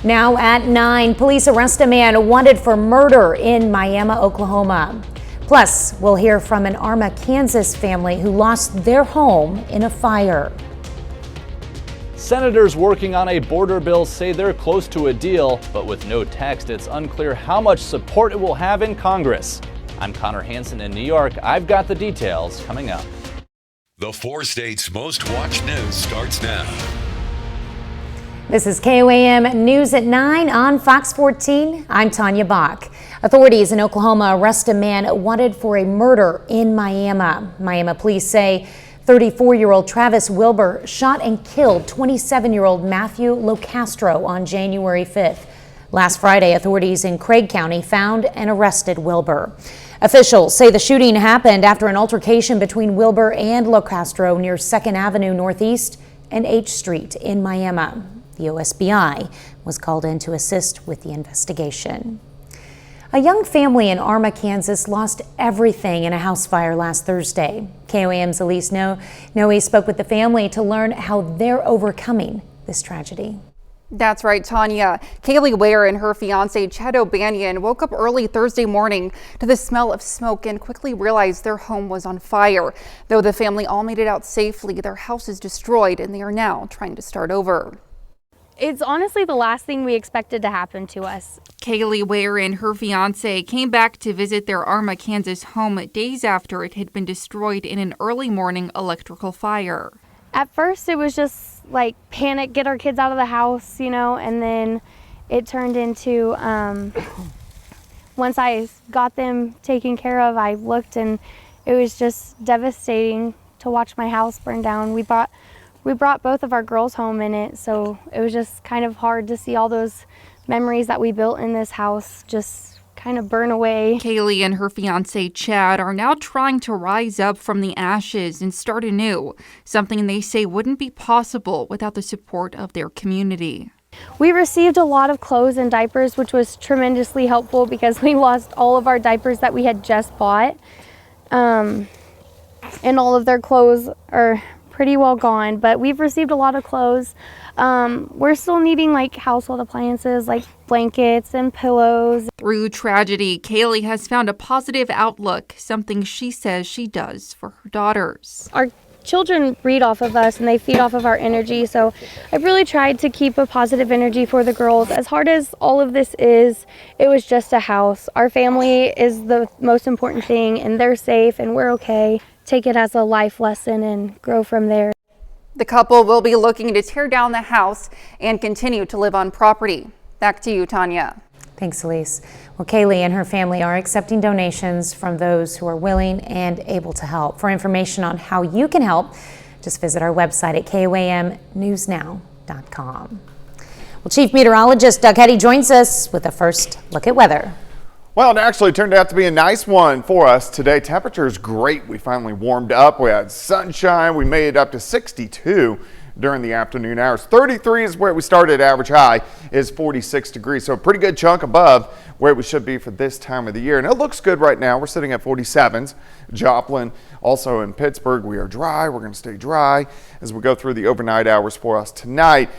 Now at 9, police arrest a man wanted for murder in Miami, Oklahoma. Plus, we'll hear from an Arma, Kansas family who lost their home in a fire. Senators working on a border bill say they're close to a deal, but with no text, it's unclear how much support it will have in Congress. I'm Connor Hansen in New York. I've got the details coming up. The 4 states' most watched news starts now. This is KOAM News at 9 on Fox 14. I'm Tanya Bach. Authorities in Oklahoma arrest a man wanted for a murder in Miami. Miami police say 34-year-old Travis Wilbur shot and killed 27-year-old Matthew Locastro on January 5th. Last Friday, authorities in Craig County found and arrested Wilbur. Officials say the shooting happened after an altercation between Wilbur and Locastro near 2nd Avenue Northeast and H Street in Miami. The OSBI was called in to assist with the investigation. A young family in Arma, Kansas lost everything in a house fire last Thursday. KOAM's Elise Noe spoke with the family to learn how they're overcoming this tragedy. That's right, Tanya. Kaylee Ware and her fiance, Chad O'Banion, woke up early Thursday morning to the smell of smoke and quickly realized their home was on fire. Though the family all made it out safely, their house is destroyed and they are now trying to start over. It's honestly the last thing we expected to happen to us. Kaylee Ware and her fiance came back to visit their Arma, Kansas home days after it had been destroyed in an early morning electrical fire. At first, it was just like panic, get our kids out of the house, and then it turned into, once I got them taken care of, I looked and it was just devastating to watch my house burn down. We brought both of our girls home in it, so it was just kind of hard to see all those memories that we built in this house just kind of burn away. Kaylee and her fiance Chad are now trying to rise up from the ashes and start anew, something they say wouldn't be possible without the support of their community. We received a lot of clothes and diapers, which was tremendously helpful because we lost all of our diapers that we had just bought, and all of their clothes are pretty well gone, but we've received a lot of clothes. We're still needing household appliances like blankets and pillows. Through tragedy, Kaylee has found a positive outlook, something she says she does for her daughters. Our children read off of us and they feed off of our energy, so I've really tried to keep a positive energy for the girls. As hard as all of this is, it was just a house. Our family is the most important thing and they're safe and we're okay. Take it as a life lesson and grow from there. The couple will be looking to tear down the house and continue to live on property. Back to you, Tanya. Thanks, Elise. Well, Kaylee and her family are accepting donations from those who are willing and able to help. For information on how you can help, just visit our website at KOAMnewsnow.com. Well, Chief Meteorologist Doug Hetty joins us with a first look at weather. Well, it actually turned out to be a nice one for us today. Temperature is great. We finally warmed up. We had sunshine. We made it up to 62 during the afternoon hours. 33 is where we started. Average high is 46 degrees. So a pretty good chunk above where we should be for this time of the year. And it looks good right now. We're sitting at 47s. Joplin, also in Pittsburgh, we are dry. We're going to stay dry as we go through the overnight hours for us tonight.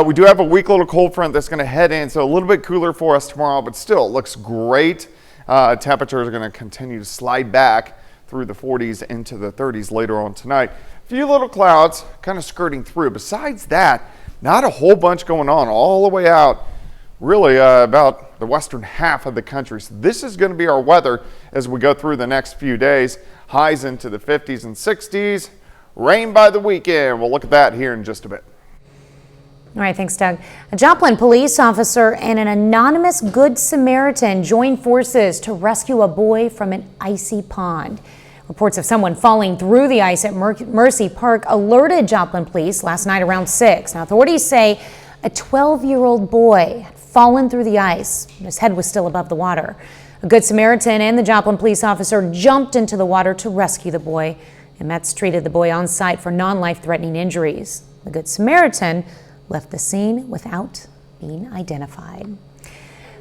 We do have a weak little cold front that's going to head in, so a little bit cooler for us tomorrow, but still it looks great. Temperatures are going to continue to slide back through the 40s into the 30s later on tonight. A few little clouds kind of skirting through. Besides that, not a whole bunch going on all the way out, really about the western half of the country. So this is going to be our weather as we go through the next few days. Highs into the 50s and 60s. Rain by the weekend. We'll look at that here in just a bit. All right, thanks, Doug. A Joplin police officer and an anonymous Good Samaritan joined forces to rescue a boy from an icy pond. Reports of someone falling through the ice at Mercy Park alerted Joplin police last night around 6. Now, authorities say a 12-year-old boy had fallen through the ice and his head was still above the water. A Good Samaritan and the Joplin police officer jumped into the water to rescue the boy, and Mets treated the boy on site for non-life-threatening injuries. The Good Samaritan left the scene without being identified.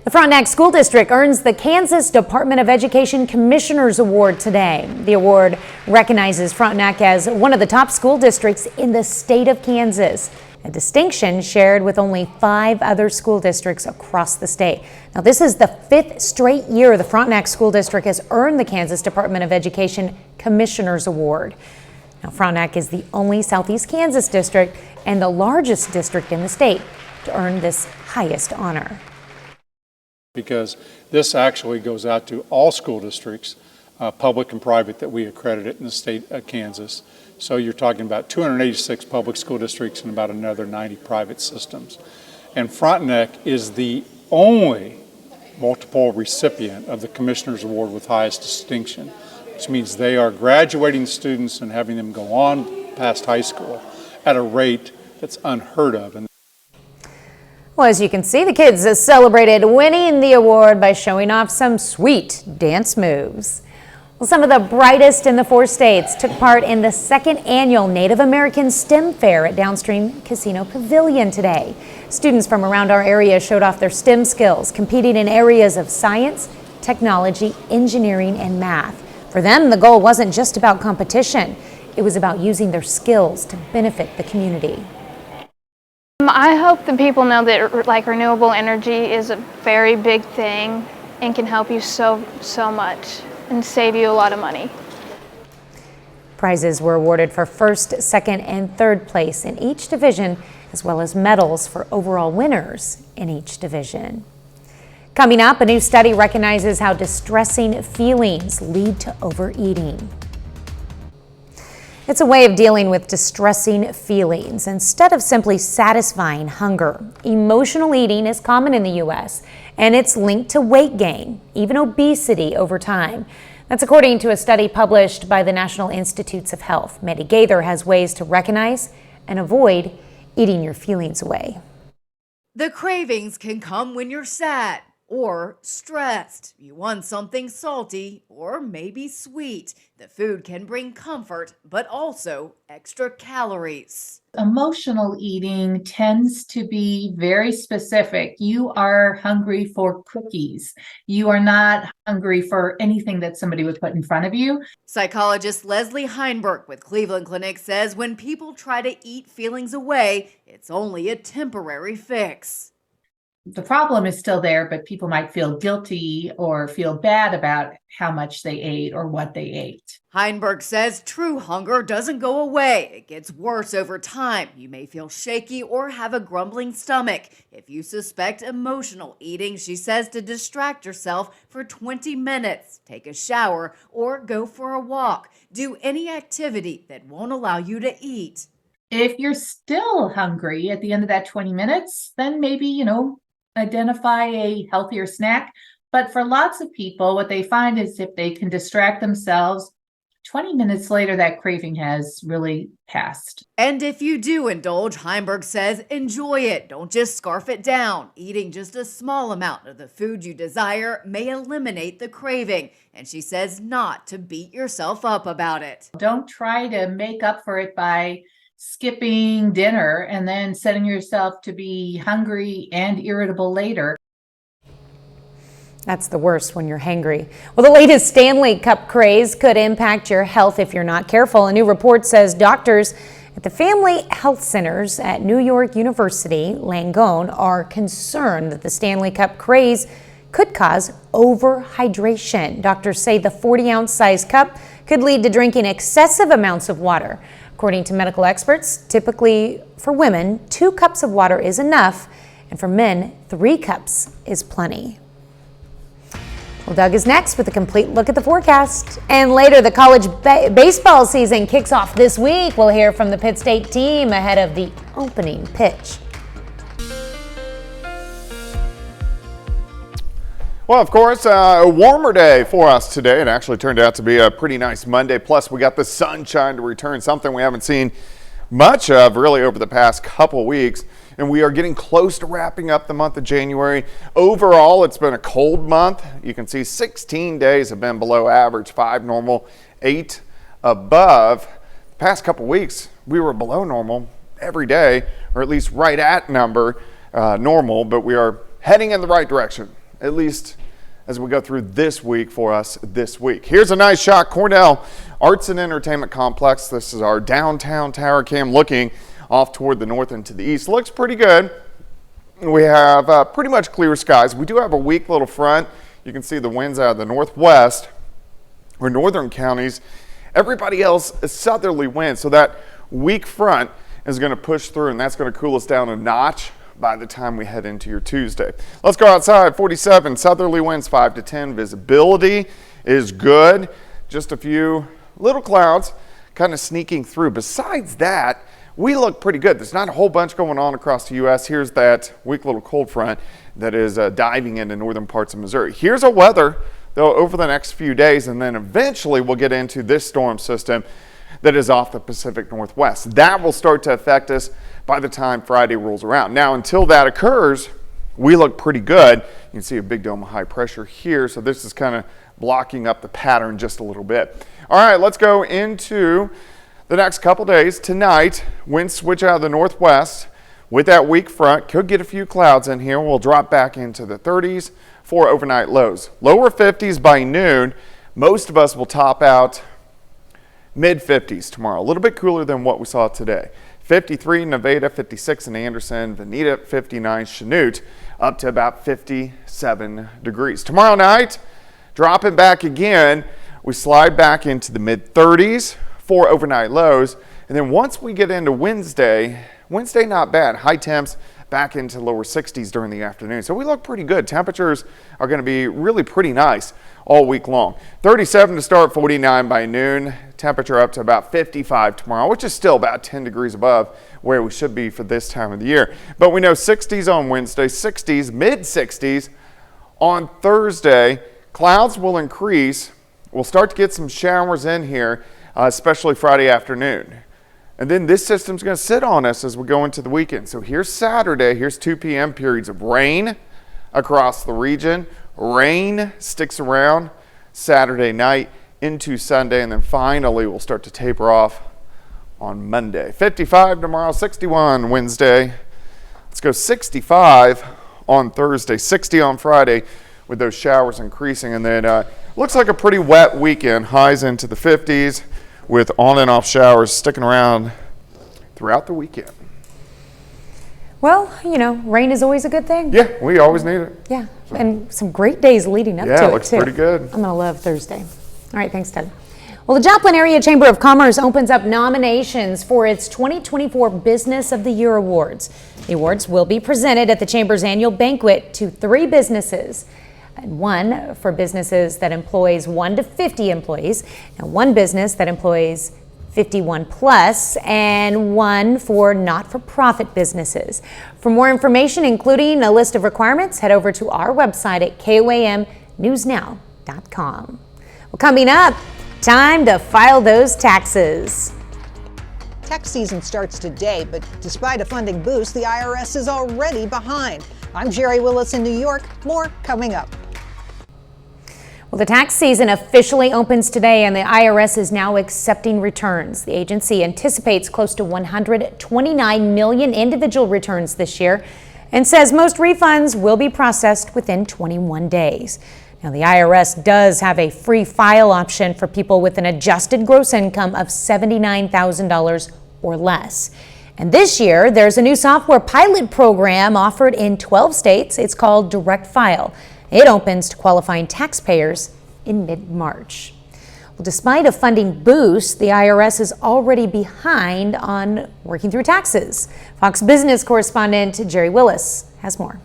The Frontenac School District earns the Kansas Department of Education Commissioner's Award today. The award recognizes Frontenac as one of the top school districts in the state of Kansas. a distinction shared with only 5 other school districts across the state. Now, this is the 5th straight year the Frontenac School District has earned the Kansas Department of Education Commissioner's Award. Now, Frontenac is the only Southeast Kansas district and the largest district in the state to earn this highest honor. Because this actually goes out to all school districts, public and private, that we accredit in the state of Kansas. So you're talking about 286 public school districts and about another 90 private systems. And Frontenac is the only multiple recipient of the Commissioner's Award with highest distinction, which means they are graduating students and having them go on past high school at a rate that's unheard of. Well, as you can see, the kids celebrated winning the award by showing off some sweet dance moves. Well, some of the brightest in the 4 states took part in the 2nd annual Native American STEM Fair at Downstream Casino Pavilion today. Students from around our area showed off their STEM skills, competing in areas of science, technology, engineering, and math. For them, the goal wasn't just about competition. It was about using their skills to benefit the community. I hope that people know that renewable energy is a very big thing and can help you so much and save you a lot of money. Prizes were awarded for 1st, 2nd, and 3rd place in each division, as well as medals for overall winners in each division. Coming up, a new study recognizes how distressing feelings lead to overeating. It's a way of dealing with distressing feelings instead of simply satisfying hunger. Emotional eating is common in the U.S., and it's linked to weight gain, even obesity over time. That's according to a study published by the National Institutes of Health. Maddie Gaither has ways to recognize and avoid eating your feelings away. The cravings can come when you're sad or stressed. You want something salty or maybe sweet. The food can bring comfort, but also extra calories. Emotional eating tends to be very specific. You are hungry for cookies. You are not hungry for anything that somebody would put in front of you. Psychologist Leslie Heinberg with Cleveland Clinic says when people try to eat feelings away, it's only a temporary fix. The problem is still there, but people might feel guilty or feel bad about how much they ate or what they ate. Heinberg says true hunger doesn't go away. It gets worse over time. You may feel shaky or have a grumbling stomach. If you suspect emotional eating, she says to distract yourself for 20 minutes, take a shower, or go for a walk. Do any activity that won't allow you to eat. If you're still hungry at the end of that 20 minutes, then maybe, identify a healthier snack. But for lots of people, what they find is if they can distract themselves, 20 minutes later, that craving has really passed. And if you do indulge, Heinberg says, enjoy it. Don't just scarf it down. Eating just a small amount of the food you desire may eliminate the craving. And she says not to beat yourself up about it. Don't try to make up for it by skipping dinner and then setting yourself to be hungry and irritable later. That's the worst when you're hangry. Well, the latest Stanley Cup craze could impact your health if you're not careful. A new report says doctors at the Family Health Centers at New York University, Langone, are concerned that the Stanley Cup craze could cause overhydration. Doctors say the 40-ounce size cup could lead to drinking excessive amounts of water. According to medical experts, typically for women, 2 cups of water is enough, and for men, 3 cups is plenty. Well, Doug is next with a complete look at the forecast. And later, the college baseball season kicks off this week. We'll hear from the Pitt State team ahead of the opening pitch. Well, of course, a warmer day for us today. It actually turned out to be a pretty nice Monday. Plus, we got the sunshine to return, something we haven't seen much of really over the past couple weeks. And we are getting close to wrapping up the month of January. Overall, it's been a cold month. You can see 16 days have been below average, 5 normal, 8 above. The past couple weeks, we were below normal every day, or at least right at normal, but we are heading in the right direction, at least as we go through this week for us this week. Here's a nice shot. Cornell Arts and Entertainment Complex. This is our downtown tower cam looking off toward the north and to the east. Looks pretty good. We have pretty much clear skies. We do have a weak little front. You can see the winds out of the northwest or northern counties. Everybody else is southerly winds, so that weak front is going to push through, and that's going to cool us down a notch by the time we head into your Tuesday. Let's go outside. 47 southerly winds, 5 to 10. Visibility is good. Just a few little clouds kind of sneaking through. Besides that, we look pretty good. There's not a whole bunch going on across the U.S. Here's that weak little cold front that is diving into northern parts of Missouri. Here's our weather, though, over the next few days, and then eventually we'll get into this storm system that is off the Pacific Northwest. That will start to affect us by the time Friday rolls around. Now, until that occurs, we look pretty good. You can see a big dome of high pressure here, so this is kind of blocking up the pattern just a little bit. All right, let's go into the next couple days. Tonight, winds switch out of the northwest with that weak front. Could get a few clouds in here. We'll drop back into the 30s for overnight lows. Lower 50s by noon. Most of us will top out mid-50s tomorrow. A little bit cooler than what we saw today. 53 in Nevada, 56 in Anderson, Veneta 59, Chanute up to about 57 degrees. Tomorrow night, dropping back again, we slide back into the mid-30s for overnight lows. And then once we get into Wednesday not bad. High temps back into lower 60s during the afternoon. So we look pretty good. Temperatures are going to be really pretty nice all week long. 37 to start, 49 by noon. Temperature up to about 55 tomorrow, which is still about 10 degrees above where we should be for this time of the year. But we know 60s on Wednesday, 60s, mid-60s on Thursday. Clouds will increase. We'll start to get some showers in here, especially Friday afternoon. And then this system's going to sit on us as we go into the weekend. So here's Saturday. Here's 2 p.m. periods of rain across the region. Rain sticks around Saturday night into Sunday, and then finally we'll start to taper off on Monday. 55 tomorrow, 61 Wednesday. Let's go 65 on Thursday, 60 on Friday with those showers increasing. And then looks like a pretty wet weekend. Highs into the 50s with on and off showers sticking around throughout the weekend. Well, you know, rain is always a good thing. Yeah, we always need it. Yeah, and some great days leading up to it, Yeah, it looks pretty good. I'm going to love Thursday. All right, thanks, Ted. Well, the Joplin Area Chamber of Commerce opens up nominations for its 2024 Business of the Year Awards. The awards will be presented at the Chamber's annual banquet to 3 businesses. And 1 for businesses that employs 1 to 50 employees, and 1 business that employs 51 plus, and 1 for not-for-profit businesses. For more information, including a list of requirements, head over to our website at KOAMnewsnow.com. Well, coming up, time to file those taxes. Tax season starts today, but despite a funding boost, the IRS is already behind. I'm Jerry Willis in New York. More coming up. Well, the tax season officially opens today, and the IRS is now accepting returns. The agency anticipates close to 129 million individual returns this year and says most refunds will be processed within 21 days. Now, the IRS does have a free file option for people with an adjusted gross income of $79,000 or less. And this year, there's a new software pilot program offered in 12 states. It's called Direct File. It opens to qualifying taxpayers in mid-March. Well, despite a funding boost, the IRS is already behind on working through taxes. Fox Business correspondent Jerry Willis has more.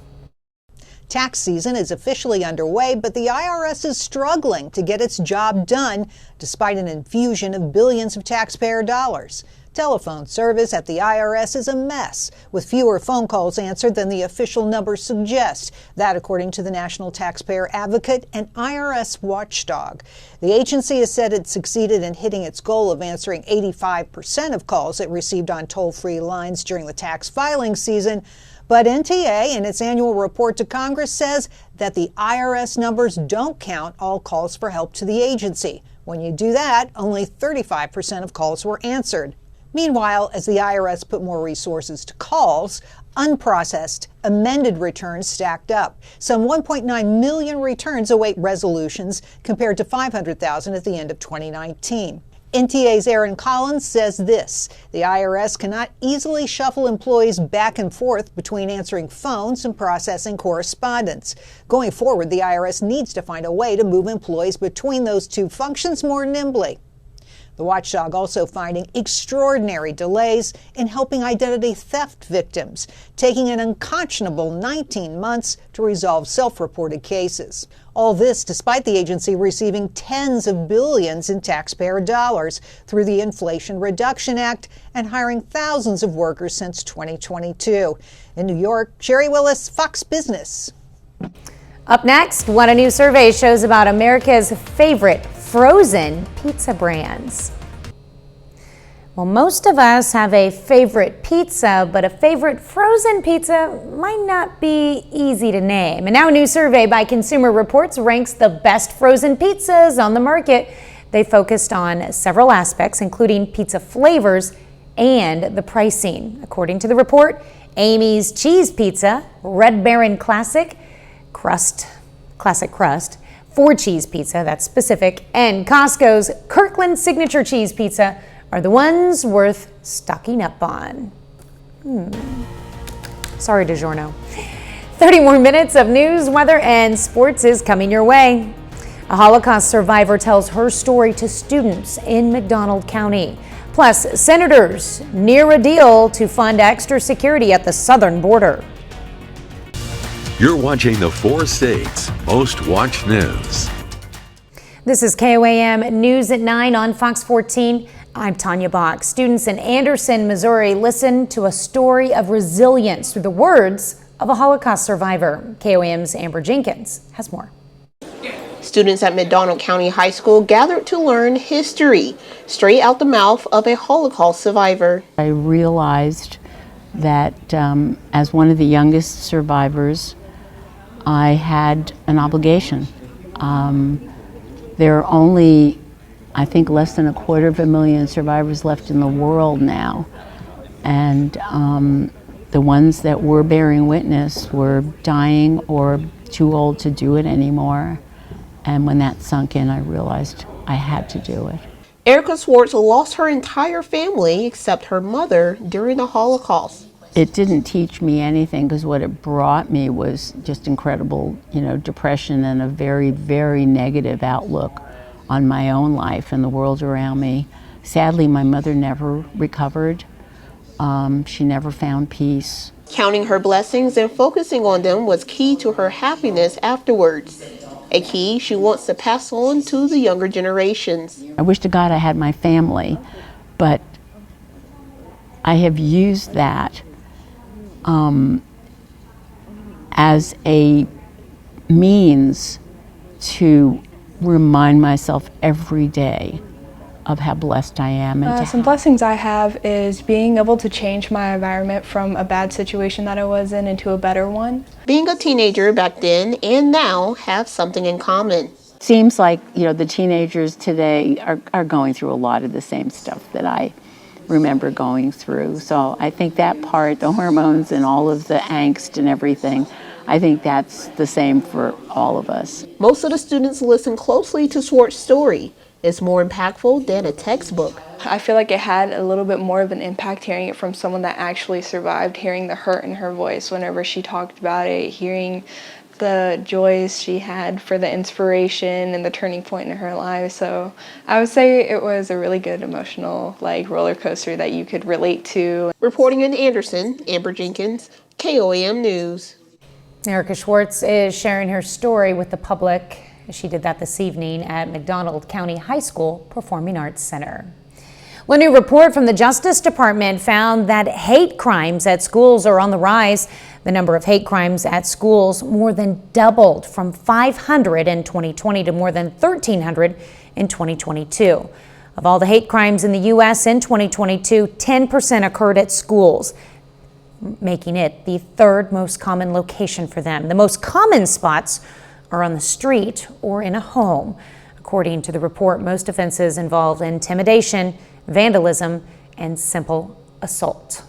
Tax season is officially underway, but the IRS is struggling to get its job done despite an infusion of billions of taxpayer dollars. Telephone service at the IRS is a mess, with fewer phone calls answered than the official numbers suggest. That, according to the National Taxpayer Advocate and IRS watchdog. The agency has said it succeeded in hitting its goal of answering 85% of calls it received on toll-free lines during the tax filing season. But NTA, in its annual report to Congress, says that the IRS numbers don't count all calls for help to the agency. When you do that, only 35% of calls were answered. Meanwhile, as the IRS put more resources to calls, unprocessed, amended returns stacked up. Some 1.9 million returns await resolutions compared to 500,000 at the end of 2019. NTA's Aaron Collins says this: the IRS cannot easily shuffle employees back and forth between answering phones and processing correspondence. Going forward, the IRS needs to find a way to move employees between those two functions more nimbly. The watchdog also finding extraordinary delays in helping identity theft victims, taking an unconscionable 19 months to resolve self-reported cases. All this despite the agency receiving tens of billions in taxpayer dollars through the Inflation Reduction Act and hiring thousands of workers since 2022. In New York, Sherry Willis, Fox Business. Up next, what a new survey shows about America's favorite frozen pizza brands. Well, most of us have a favorite pizza, but a favorite frozen pizza might not be easy to name. And now a new survey by Consumer Reports ranks the best frozen pizzas on the market. They focused on several aspects, including pizza flavors and the pricing. According to the report, Amy's Cheese Pizza, Red Baron Classic Crust, Four Cheese Pizza, that's specific, and Costco's Kirkland Signature Cheese Pizza are the ones worth stocking up on. Sorry, DiGiorno. 30 more minutes of news, weather, and sports is coming your way. A Holocaust survivor tells her story to students in McDonald County. Plus, senators near a deal to fund extra security at the southern border. You're watching the 4 States Most Watched News. This is KOAM News at 9 on Fox 14. I'm Tanya Bach. Students in Anderson, Missouri listened to a story of resilience through the words of a Holocaust survivor. KOAM's Amber Jenkins has more. Students at McDonald County High School gathered to learn history straight out the mouth of a Holocaust survivor. I realized that as one of the youngest survivors, I had an obligation. There are only, I think, less than 250,000 survivors left in the world now. And the ones that were bearing witness were dying or too old to do it anymore. And when that sunk in, I realized I had to do it. Erica Swartz lost her entire family except her mother during the Holocaust. It didn't teach me anything, because what it brought me was just incredible, depression and a very, very negative outlook on my own life and the world around me. Sadly, my mother never recovered. She never found peace. Counting her blessings and focusing on them was key to her happiness afterwards. A key she wants to pass on to the younger generations. I wish to God I had my family, but I have used that as a means to remind myself every day of how blessed I am. And some blessings I have is being able to change my environment from a bad situation that I was in into a better one. Being a teenager back then and now have something in common. Seems like, the teenagers today are going through a lot of the same stuff that I remember going through. So I think that part, the hormones and all of the angst and everything, I think that's the same for all of us. Most of the students listen closely to Swartz's story. It's more impactful than a textbook. I feel like it had a little bit more of an impact hearing it from someone that actually survived, hearing the hurt in her voice whenever she talked about it, hearing the joys she had for the inspiration and the turning point in her life. So I would say it was a really good emotional roller coaster that you could relate to. Reporting in Anderson, Amber Jenkins, KOAM News. Erica Swartz is sharing her story with the public. She did that this evening at McDonald County High School Performing Arts Center. Well, a new report from the Justice Department found that hate crimes at schools are on the rise. The number of hate crimes at schools more than doubled from 500 in 2020 to more than 1,300 in 2022. Of all the hate crimes in the U.S. in 2022, 10% occurred at schools, making it the third most common location for them. The most common spots are on the street or in a home. According to the report, most offenses involve intimidation, vandalism, and simple assault.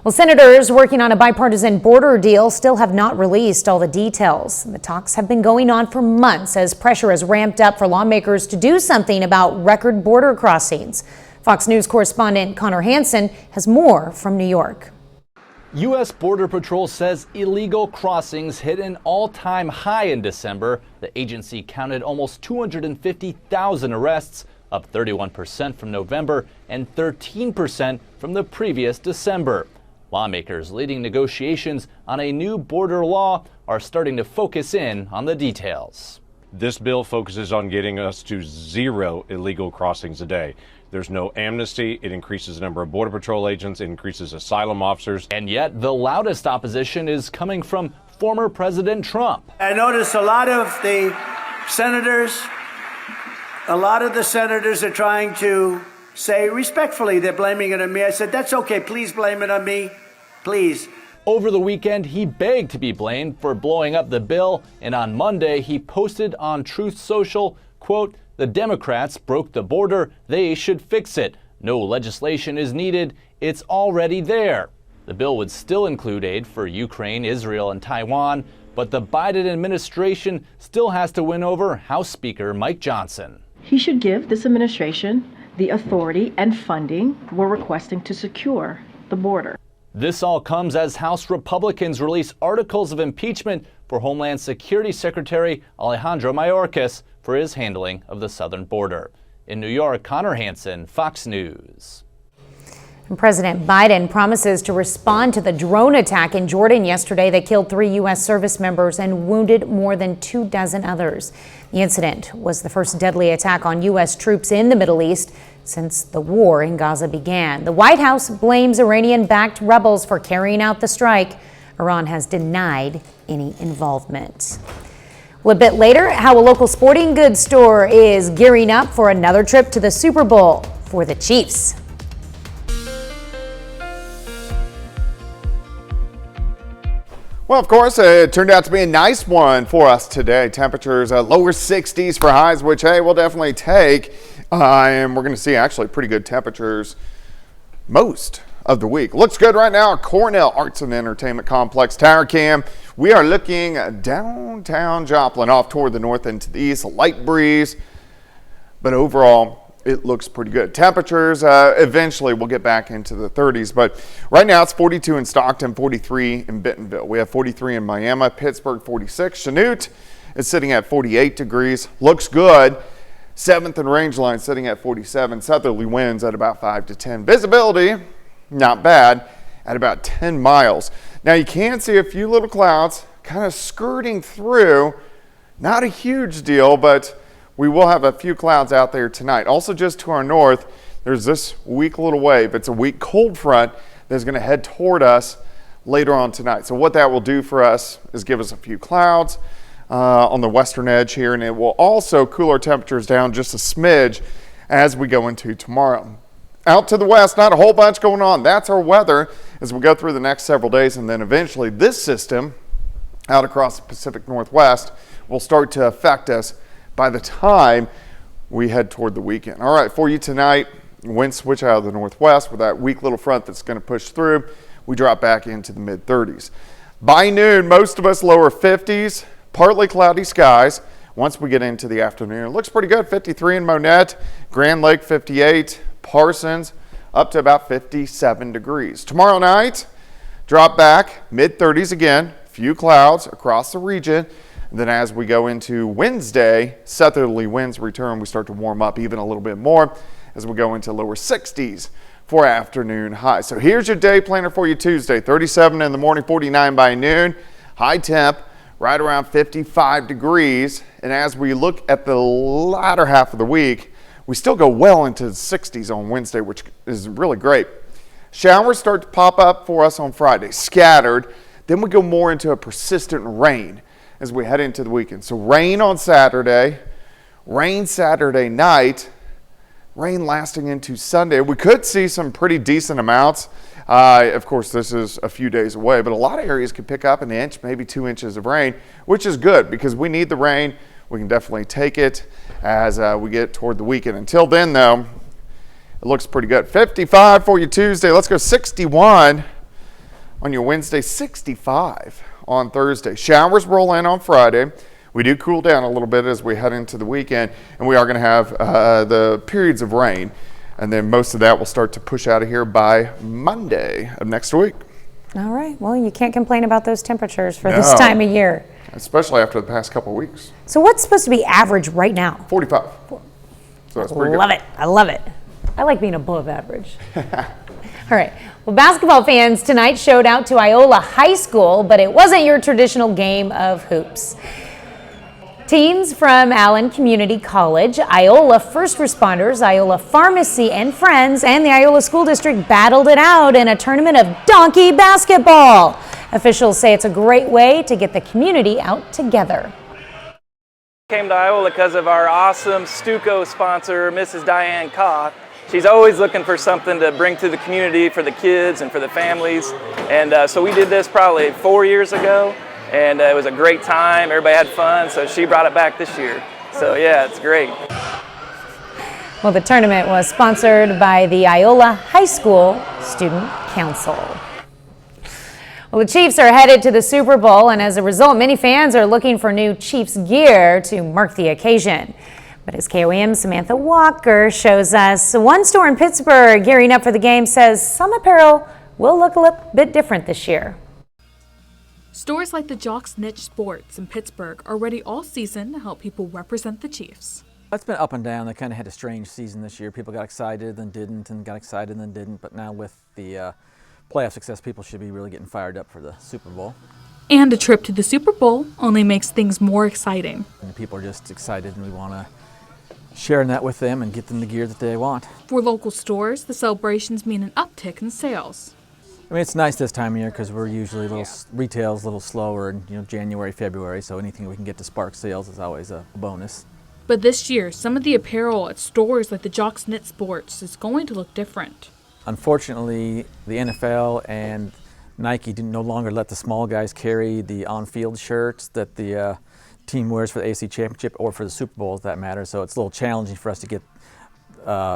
Well, senators working on a bipartisan border deal still have not released all the details. The talks have been going on for months as pressure has ramped up for lawmakers to do something about record border crossings. Fox News correspondent Connor Hansen has more from New York. U.S. Border Patrol says illegal crossings hit an all-time high in December. The agency counted almost 250,000 arrests, up 31% from November and 13% from the previous December. Lawmakers leading negotiations on a new border law are starting to focus in on the details. This bill focuses on getting us to 0 illegal crossings a day. There's no amnesty. It increases the number of Border Patrol agents. It increases asylum officers. And yet the loudest opposition is coming from former President Trump. I notice a lot of the senators are trying to say respectfully they're blaming it on me. I said, that's okay. Please blame it on me. Please. Over the weekend, he begged to be blamed for blowing up the bill, and on Monday, he posted on Truth Social, quote, "The Democrats broke the border. They should fix it. No legislation is needed. It's already there." The bill would still include aid for Ukraine, Israel, and Taiwan, but the Biden administration still has to win over House Speaker Mike Johnson. He should give this administration the authority and funding we're requesting to secure the border. This all comes as House Republicans release articles of impeachment for Homeland Security Secretary Alejandro Mayorkas for his handling of the southern border. In New York, Connor Hansen, Fox News. President Biden promises to respond to the drone attack in Jordan yesterday that killed 3 U.S. service members and wounded more than 24 others. The incident was the first deadly attack on U.S. troops in the Middle East since the war in Gaza began. The White House blames Iranian-backed rebels for carrying out the strike. Iran has denied any involvement. Well, a bit later, how a local sporting goods store is gearing up for another trip to the Super Bowl for the Chiefs. Well, of course, it turned out to be a nice one for us today. Temperatures lower 60s for highs, which, hey, we'll definitely take. And we're going to see actually pretty good temperatures most of the week. Looks good right now. Cornell Arts and Entertainment Complex Tower Cam. We are looking downtown Joplin off toward the north and to the east. A light breeze, but overall it looks pretty good. Temperatures eventually we'll get back into the 30s, but right now it's 42 in Stockton, 43 in Bentonville. We have 43 in Miami, Pittsburgh 46. Chanute is sitting at 48 degrees. Looks good. 7th and Rangeline sitting at 47. Southerly winds at about 5 to 10. Visibility, not bad, at about 10 miles. Now you can see a few little clouds kind of skirting through. Not a huge deal, but we will have a few clouds out there tonight. Also just to our north, there's this weak little wave. It's a weak cold front that's going to head toward us later on tonight. So what that will do for us is give us a few clouds on the western edge here, and it will also cool our temperatures down just a smidge as we go into tomorrow. Out to the west, not a whole bunch going on. That's our weather as we go through the next several days, and then eventually this system out across the Pacific Northwest will start to affect us by the time we head toward the weekend. All right, for you tonight, wind switch out of the northwest with that weak little front that's going to push through. We drop back into the mid-30s. By noon, most of us lower 50s, partly cloudy skies. Once we get into the afternoon, it looks pretty good. 53 in Monette, Grand Lake 58, Parsons up to about 57 degrees. Tomorrow night, drop back, mid-30s again, few clouds across the region. And then as we go into Wednesday, southerly winds return. We start to warm up even a little bit more as we go into lower 60s for afternoon highs. So here's your day planner for you Tuesday. 37 in the morning, 49 by noon. High temp right around 55 degrees. And as we look at the latter half of the week, we still go well into the 60s on Wednesday, which is really great. Showers start to pop up for us on Friday, scattered. Then we go more into a persistent rain as we head into the weekend. So rain on Saturday, rain Saturday night, rain lasting into Sunday. We could see some pretty decent amounts. Of course, this is a few days away, but a lot of areas could pick up an inch, maybe 2 inches of rain, which is good because we need the rain. We can definitely take it as we get toward the weekend. Until then, though, it looks pretty good. 55 for you Tuesday. Let's go 61 on your Wednesday, 65 on Thursday. Showers roll in on Friday. We do cool down a little bit as we head into the weekend, and we are going to have the periods of rain. And then most of that will start to push out of here by Monday of next week. All right. Well, you can't complain about those temperatures for this time of year. Especially after the past couple of weeks. So what's supposed to be average right now? 45. So that's pretty good. Love it. I love it. I like being above average. All right. Well, basketball fans tonight showed out to Iola High School, but it wasn't your traditional game of hoops. Teams from Allen Community College, Iola First Responders, Iola Pharmacy and Friends, and the Iola School District battled it out in a tournament of donkey basketball. Officials say it's a great way to get the community out together. Came to Iola because of our awesome Stuco sponsor, Mrs. Diane Koth. She's always looking for something to bring to the community for the kids and for the families. And so we did this probably 4 years ago. And it was a great time. Everybody had fun, so she brought it back this year. So yeah, it's great. Well, the tournament was sponsored by the Iola High School Student Council. Well, the Chiefs are headed to the Super Bowl, and as a result, many fans are looking for new Chiefs gear to mark the occasion. But as KOAM's Samantha Walker shows us, one store in Pittsburgh gearing up for the game says some apparel will look a little bit different this year. Stores like the Jocks Niche Sports in Pittsburgh are ready all season to help people represent the Chiefs. It's been up and down. They kind of had a strange season this year. People got excited, then didn't, and got excited, then didn't. But now with the playoff success, people should be really getting fired up for the Super Bowl. And a trip to the Super Bowl only makes things more exciting. And people are just excited, and we want to share that with them and get them the gear that they want. For local stores, the celebrations mean an uptick in sales. I mean, it's nice this time of year because we're usually retail's a little slower in January, February, so anything we can get to spark sales is always a bonus. But this year, some of the apparel at stores like the Jocks Knit Sports is going to look different. Unfortunately, the NFL and Nike no longer let the small guys carry the on-field shirts that the team wears for the AFC Championship or for the Super Bowl, if that matters, so it's a little challenging for us to get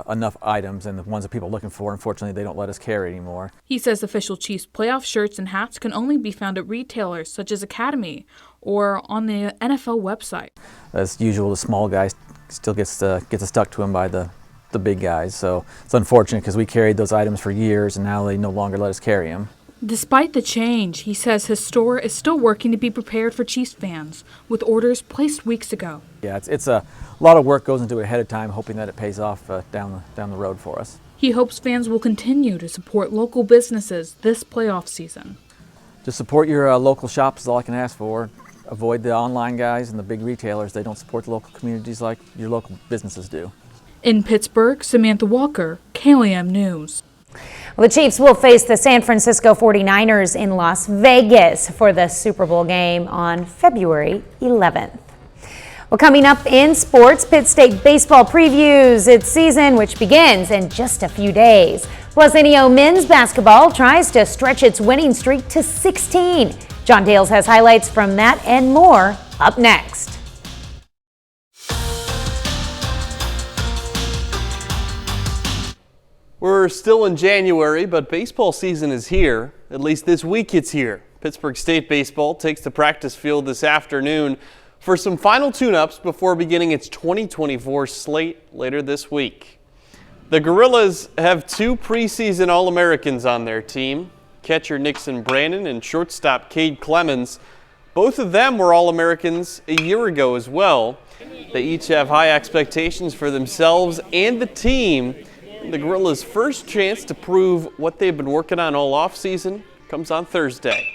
enough items, and the ones that people are looking for, unfortunately, they don't let us carry anymore. He says official Chiefs playoff shirts and hats can only be found at retailers such as Academy or on the NFL website. As usual, the small guy still gets stuck to him by the big guys, so it's unfortunate because we carried those items for years and now they no longer let us carry them. Despite the change, he says his store is still working to be prepared for Chiefs fans, with orders placed weeks ago. Yeah, it's a lot of work goes into it ahead of time, hoping that it pays off down the road for us. He hopes fans will continue to support local businesses this playoff season. Just support your local shops is all I can ask for. Avoid the online guys and the big retailers. They don't support the local communities like your local businesses do. In Pittsburgh, Samantha Walker, KOAM News. Well, the Chiefs will face the San Francisco 49ers in Las Vegas for the Super Bowl game on February 11th. Well, coming up in sports, Pitt State baseball previews its season, which begins in just a few days. Plus, NEO men's basketball tries to stretch its winning streak to 16. John Dales has highlights from that and more up next. We're still in January, but baseball season is here. At least this week it's here. Pittsburgh State baseball takes the practice field this afternoon for some final tune-ups before beginning its 2024 slate later this week. The Gorillas have 2 preseason All-Americans on their team, catcher Nixon Brandon and shortstop Cade Clemens. Both of them were All-Americans a year ago as well. They each have high expectations for themselves and the team. The Gorillas' first chance to prove what they've been working on all offseason comes on Thursday.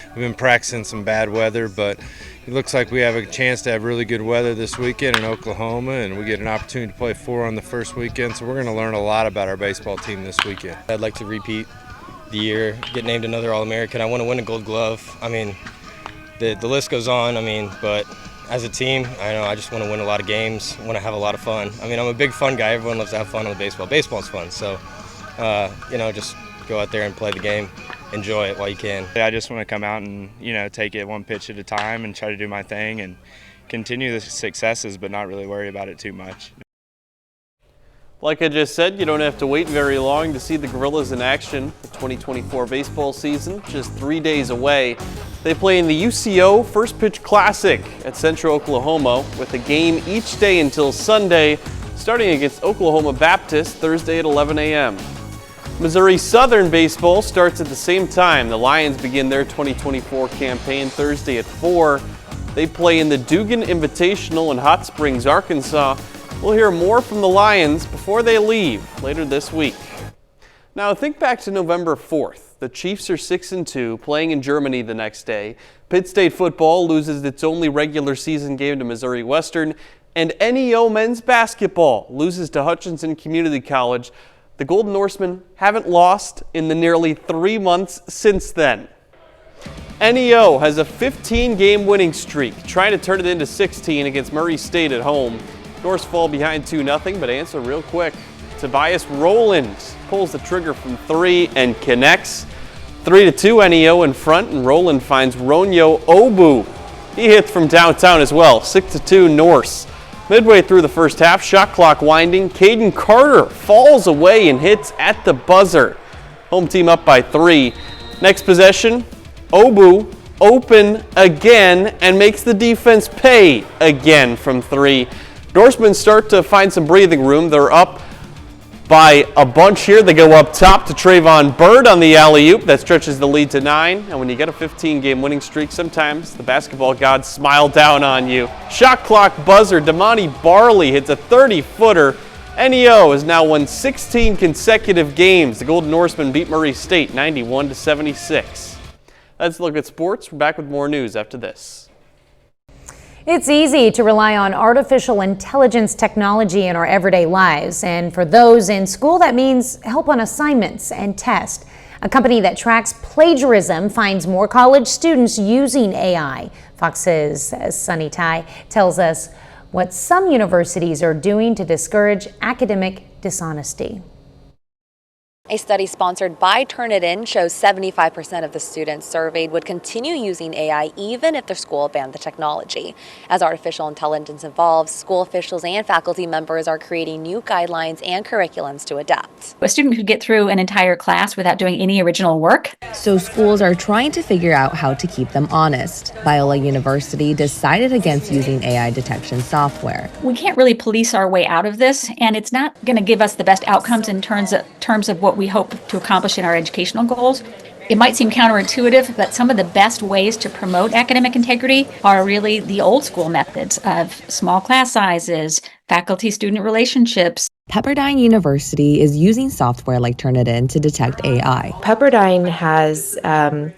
We've been practicing some bad weather, but it looks like we have a chance to have really good weather this weekend in Oklahoma, and we get an opportunity to play 4 on the first weekend, so we're going to learn a lot about our baseball team this weekend. I'd like to repeat the year, get named another All-American. I want to win a Gold Glove. I mean, the list goes on, but as a team, I just want to win a lot of games, want to have a lot of fun. I'm a big fun guy. Everyone loves to have fun on the baseball. Baseball's fun, so, just go out there and play the game, enjoy it while you can. I just want to come out and, take it one pitch at a time and try to do my thing and continue the successes, but not really worry about it too much. Like I just said, you don't have to wait very long to see the Gorillas in action. The 2024 baseball season, just 3 days away. They play in the UCO First Pitch Classic at Central Oklahoma with a game each day until Sunday, starting against Oklahoma Baptist Thursday at 11 a.m. Missouri Southern baseball starts at the same time. The Lions begin their 2024 campaign Thursday at 4. They play in the Dugan Invitational in Hot Springs, Arkansas. We'll hear more from the Lions before they leave later this week. Now think back to November 4th. The Chiefs are 6-2, playing in Germany the next day. Pitt State football loses its only regular season game to Missouri Western, and NEO men's basketball loses to Hutchinson Community College. The Golden Norsemen haven't lost in the nearly 3 months since then. NEO has a 15-game winning streak, trying to turn it into 16 against Murray State at home. Norse fall behind 2-0, but answer real quick. Tobias Rowland pulls the trigger from 3 and connects. 3-2 NEO in front, and Rowland finds Ronyo Obu. He hits from downtown as well, 6-2 Norse. Midway through the first half, shot clock winding, Caden Carter falls away and hits at the buzzer. Home team up by 3. Next possession, Obu open again and makes the defense pay again from 3. Norsemen start to find some breathing room. They're up by a bunch here. They go up top to Trayvon Bird on the alley-oop. That stretches the lead to 9. And when you get a 15-game winning streak, sometimes the basketball gods smile down on you. Shot clock buzzer. Damani Barley hits a 30-footer. NEO has now won 16 consecutive games. The Golden Norsemen beat Murray State 91-76. Let's look at sports. We're back with more news after this. It's easy to rely on artificial intelligence technology in our everyday lives, and for those in school, that means help on assignments and tests. A company that tracks plagiarism finds more college students using AI. Fox's Sunny Tai tells us what some universities are doing to discourage academic dishonesty. A study sponsored by Turnitin shows 75% of the students surveyed would continue using AI even if their school banned the technology. As artificial intelligence evolves, school officials and faculty members are creating new guidelines and curriculums to adapt. A student could get through an entire class without doing any original work. So schools are trying to figure out how to keep them honest. Biola University decided against using AI detection software. We can't really police our way out of this, and it's not going to give us the best outcomes in terms of what we hope to accomplish in our educational goals. It might seem counterintuitive, but some of the best ways to promote academic integrity are really the old school methods of small class sizes, faculty-student relationships. Pepperdine University is using software like Turnitin to detect AI. Pepperdine has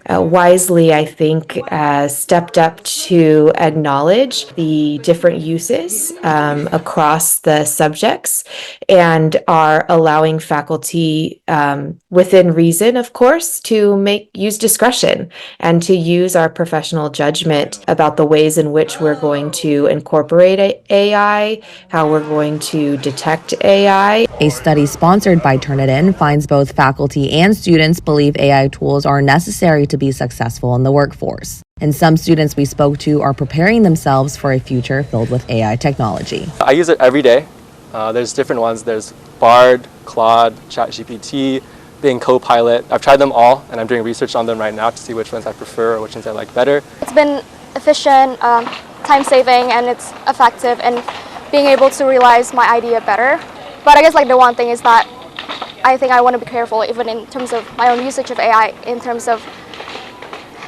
wisely, I think, stepped up to acknowledge the different uses across the subjects and are allowing faculty, within reason, of course, to use discretion and to use our professional judgment about the ways in which we're going to incorporate AI, how we're going to detect AI. A study sponsored by Turnitin finds both faculty and students believe AI tools are necessary to be successful in the workforce. And some students we spoke to are preparing themselves for a future filled with AI technology. I use it every day. There's different ones. There's Bard, Claude, ChatGPT, Bing Copilot. I've tried them all, and I'm doing research on them right now to see which ones I prefer or which ones I like better. It's been efficient, time-saving, and it's effective in being able to realize my idea better. But I guess the one thing is that I think I want to be careful even in terms of my own usage of AI, in terms of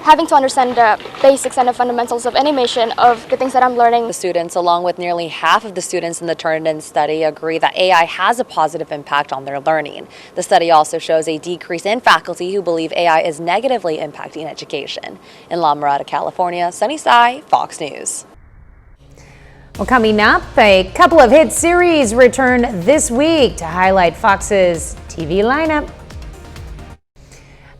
having to understand the basics and the fundamentals of animation of the things that I'm learning. The students, along with nearly half of the students in the Turnitin study, agree that AI has a positive impact on their learning. The study also shows a decrease in faculty who believe AI is negatively impacting education. In La Mirada, California, Sunny Sai, Fox News. Well, coming up, a couple of hit series return this week to highlight Fox's TV lineup.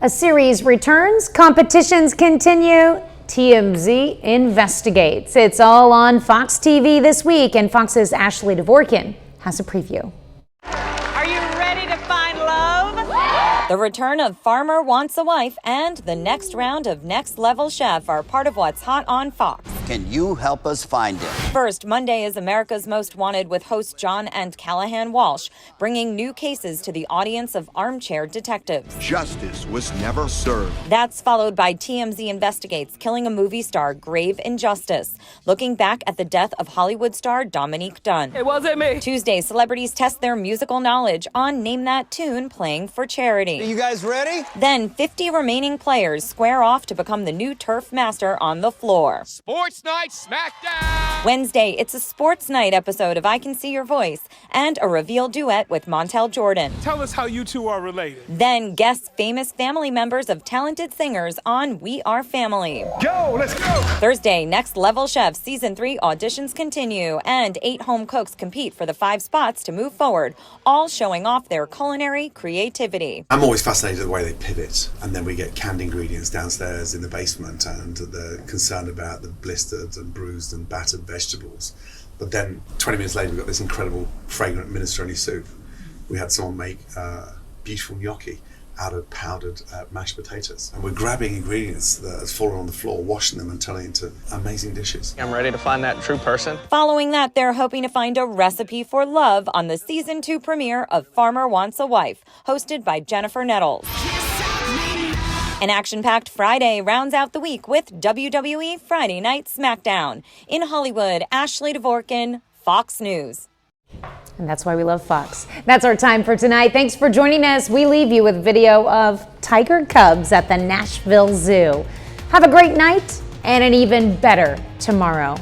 A series returns, competitions continue, TMZ investigates. It's all on Fox TV this week, and Fox's Ashley Dvorkin has a preview. Are you ready to find love? The return of Farmer Wants a Wife and the next round of Next Level Chef are part of what's hot on Fox. Can you help us find him? First, Monday is America's Most Wanted with hosts John and Callahan Walsh, bringing new cases to the audience of armchair detectives. Justice was never served. That's followed by TMZ Investigates Killing a Movie Star, Grave Injustice, looking back at the death of Hollywood star Dominique Dunn. It wasn't me. Tuesday, celebrities test their musical knowledge on Name That Tune playing for charity. Are you guys ready? Then 50 remaining players square off to become the new turf master on the floor. Sports Night Smackdown! Wednesday, it's a Sports Night episode of I Can See Your Voice and a reveal duet with Montel Jordan. Tell us how you two are related. Then guest famous family members of talented singers on We Are Family. Go, let's go! Thursday, Next Level Chef Season 3 auditions continue and 8 home cooks compete for the 5 spots to move forward, all showing off their culinary creativity. I'm always fascinated with the way they pivot, and then we get canned ingredients downstairs in the basement, and they're concerned about the blistered and bruised and battered vegetables. But then 20 minutes later, we've got this incredible fragrant minestrone soup. We had someone make beautiful gnocchi out of powdered mashed potatoes. And we're grabbing ingredients that have fallen on the floor, washing them and turning into amazing dishes. I'm ready to find that true person. Following that, they're hoping to find a recipe for love on the Season 2 premiere of Farmer Wants a Wife, hosted by Jennifer Nettles. An action-packed Friday rounds out the week with WWE Friday Night SmackDown. In Hollywood, Ashley Dvorkin, Fox News. And that's why we love Fox. That's our time for tonight. Thanks for joining us. We leave you with video of tiger cubs at the Nashville Zoo. Have a great night and an even better tomorrow.